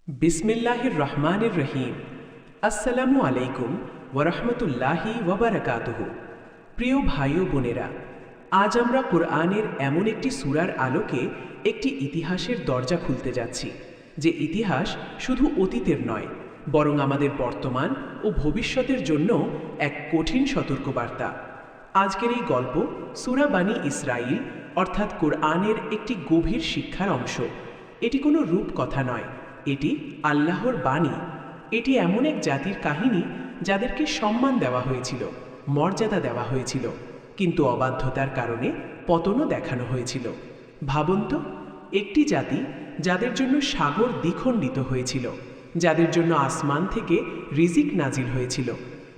বিসমিল্লাহির রহমানির রহিম। আসসালামু আলাইকুম ওয়ারহমতুল্লাহি ওয়াবারাকাতুহু। প্রিয় ভাই ও বোনেরা, আজ আমরা কোরআনের এমন একটি সূরার আলোকে একটি ইতিহাসের দরজা খুলতে যাচ্ছি, যে ইতিহাস শুধু অতীতের নয়, বরং আমাদের বর্তমান ও ভবিষ্যতের জন্য এক কঠিন সতর্কবার্তা। আজকের এই গল্প সূরা বানী ইসরাঈল অর্থাৎ কোরআনের একটি গভীর শিক্ষার অংশ। এটি কোনো রূপকথা নয়, এটি আল্লাহর বাণী। এটি এমন এক জাতির কাহিনী যাদেরকে সম্মান দেওয়া হয়েছিল, মর্যাদা দেওয়া হয়েছিল, কিন্তু অবাধ্যতার কারণে পতনও দেখানো হয়েছিল। ভাবুন তো, একটি জাতি যাদের জন্য সাগর দ্বিখণ্ডিত হয়েছিল, যাদের জন্য আসমান থেকে রিজিক নাজিল হয়েছিল,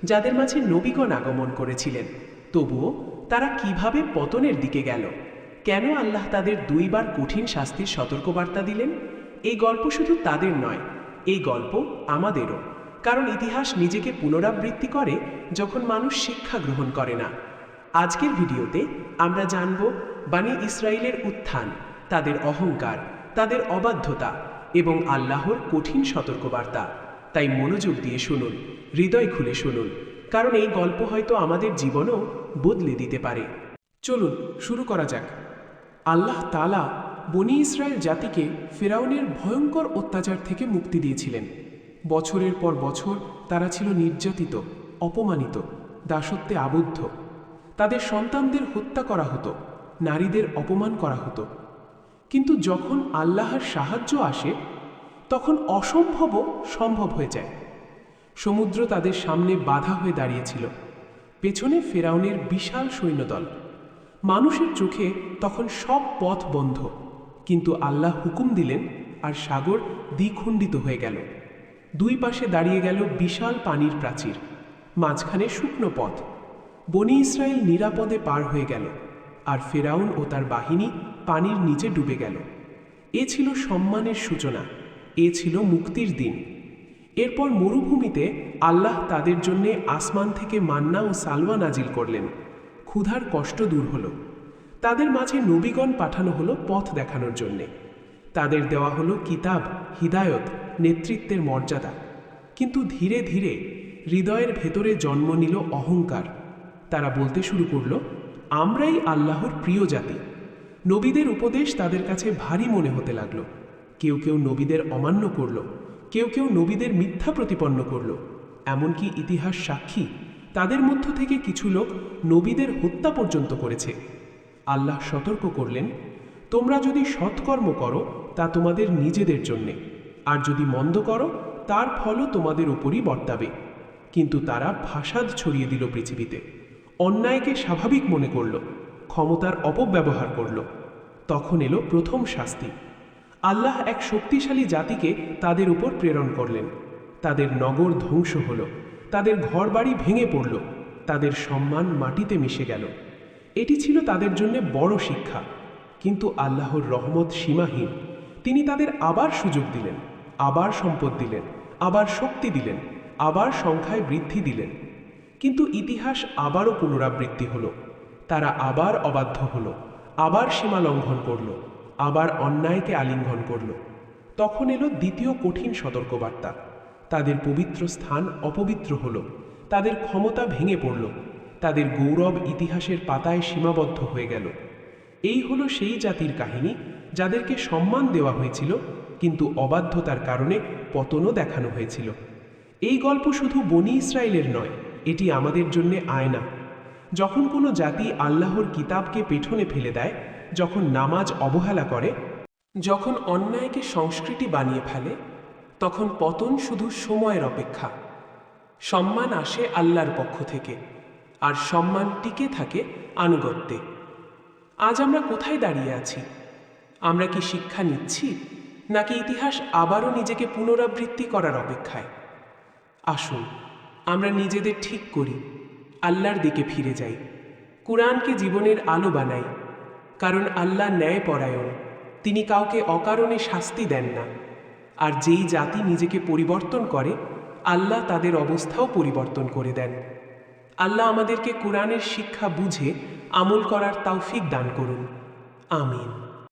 যাদের মাঝে নবীগণ আগমন করেছিলেন, তবুও তারা কিভাবে পতনের দিকে গেল? কেন আল্লাহ তাদের দুইবার কঠিন শাস্তির সতর্কবার্তা দিলেন? এই গল্প শুধু তাদের নয়, এই গল্প আমাদেরও। কারণ ইতিহাস নিজেকে পুনরাবৃত্তি করে যখন মানুষ শিক্ষা গ্রহণ করে না। আজকের ভিডিওতে আমরা জানব বানী ইসরাইলের উত্থান, তাদের অহংকার, তাদের অবাধ্যতা এবং আল্লাহর কঠিন সতর্কবার্তা। তাই মনোযোগ দিয়ে শুনুন, হৃদয় খুলে শুনুন, কারণ এই গল্প হয়তো আমাদের জীবনও বদলে দিতে পারে। চলুন শুরু করা যাক। আল্লাহ তাআলা বনী ইসরায়েল জাতিকে ফিরআউনের ভয়ঙ্কর অত্যাচার থেকে মুক্তি দিয়েছিলেন। বছরের পর বছর তারা ছিল নির্যাতিত, অপমানিত, দাসত্বে আবদ্ধ। তাদের সন্তানদের হত্যা করা হতো, নারীদের অপমান করা হতো। কিন্তু যখন আল্লাহর সাহায্য আসে, তখন অসম্ভবও সম্ভব হয়ে যায়। সমুদ্র তাদের সামনে বাধা হয়ে দাঁড়িয়েছিল, পেছনে ফিরআউনের বিশাল সৈন্যদল। মানুষের চোখে তখন সব পথ বন্ধ, কিন্তু আল্লাহ হুকুম দিলেন আর সাগর দ্বিখণ্ডিত হয়ে গেল। দুই পাশে দাঁড়িয়ে গেল বিশাল পানির প্রাচীর, মাঝখানে শুকনো পথ। বনী ইসরায়েল নিরাপদে পার হয়ে গেল, আর ফিরআউন ও তার বাহিনী পানির নিচে ডুবে গেল। এ ছিল সম্মানের সূচনা, এ ছিল মুক্তির দিন। এরপর মরুভূমিতে আল্লাহ তাদের জন্যে আসমান থেকে মান্না ও সালওয়া নাজিল করলেন। ক্ষুধার কষ্ট দূর হলো। তাদের মাঝে নবীগণ পাঠানো হলো পথ দেখানোর জন্যে। তাদের দেওয়া হলো কিতাব, হিদায়ত, নেতৃত্বের মর্যাদা। কিন্তু ধীরে ধীরে হৃদয়ের ভেতরে জন্ম নিল অহংকার। তারা বলতে শুরু করল, আমরাই আল্লাহর প্রিয় জাতি। নবীদের উপদেশ তাদের কাছে ভারী মনে হতে লাগল। কেউ কেউ নবীদের অমান্য করল, কেউ কেউ নবীদের মিথ্যা প্রতিপন্ন করল। এমনকি ইতিহাস সাক্ষী, তাদের মধ্য থেকে কিছু লোক নবীদের হত্যা পর্যন্ত করেছে। আল্লাহ সতর্ক করলেন, তোমরা যদি সৎকর্ম করো তা তোমাদের নিজেদের জন্যে, আর যদি মন্দ করো তার ফলও তোমাদের উপরই বর্তাবে। কিন্তু তারা ফাসাদ ছড়িয়ে দিল পৃথিবীতে, অন্যায়কে স্বাভাবিক মনে করল, ক্ষমতার অপব্যবহার করল। তখন এলো প্রথম শাস্তি। আল্লাহ এক শক্তিশালী জাতিকে তাদের উপর প্রেরণ করলেন। তাদের নগর ধ্বংস হল, তাদের ঘরবাড়ি ভেঙে পড়ল, তাদের সম্মান মাটিতে মিশে গেল। এটি ছিল তাদের জন্য বড় শিক্ষা। কিন্তু আল্লাহর রহমত সীমাহীন। তিনি তাদের আবার সুযোগ দিলেন, আবার সম্পদ দিলেন, আবার শক্তি দিলেন, আবার সংখ্যায় বৃদ্ধি দিলেন। কিন্তু ইতিহাস আবারও পুনরাবৃত্তি হলো। তারা আবার অবাধ্য হলো, আবার সীমা লঙ্ঘন করল, আবার অন্যায়কে আলিঙ্গন করল। তখন এলো দ্বিতীয় কঠিন সতর্কবার্তা। তাদের পবিত্র স্থান অপবিত্র হল, তাদের ক্ষমতা ভেঙে পড়ল, তাদের গৌরব ইতিহাসের পাতায় সীমাবদ্ধ হয়ে গেল। এই হলো সেই জাতির কাহিনী যাদেরকে সম্মান দেওয়া হয়েছিল, কিন্তু অবাধ্যতার কারণে পতনও দেখানো হয়েছিল। এই গল্প শুধু বনী ইসরায়েলের নয়, এটি আমাদের জন্য আয়না। যখন কোনো জাতি আল্লাহর কিতাবকে পেছনে ফেলে দেয়, যখন নামাজ অবহেলা করে, যখন অন্যায়কে সংস্কৃতি বানিয়ে ফেলে, তখন পতন শুধু সময়ের অপেক্ষা। সম্মান আসে আল্লাহর পক্ষ থেকে, আর সম্মান টিকে থাকে আনুগত্যে। আজ আমরা কোথায় দাঁড়িয়ে আছি? আমরা কি শিক্ষা নিচ্ছি, নাকি ইতিহাস আবারও নিজেকে পুনরাবৃত্তি করার অপেক্ষায়? আসুন আমরা নিজেদের ঠিক করি, আল্লাহর দিকে ফিরে যাই, কুরআনকে জীবনের আলো বানাই। কারণ আল্লাহ ন্যায়পরায়ণ, তিনি কাউকে অকারণে শাস্তি দেন না। আর যেই জাতি নিজেকে পরিবর্তন করে, আল্লাহ তাদের অবস্থাও পরিবর্তন করে দেন। আল্লাহ আমাদেরকে কুরআনের শিক্ষা বুঝে আমল করার তৌফিক দান করুন। আমিন।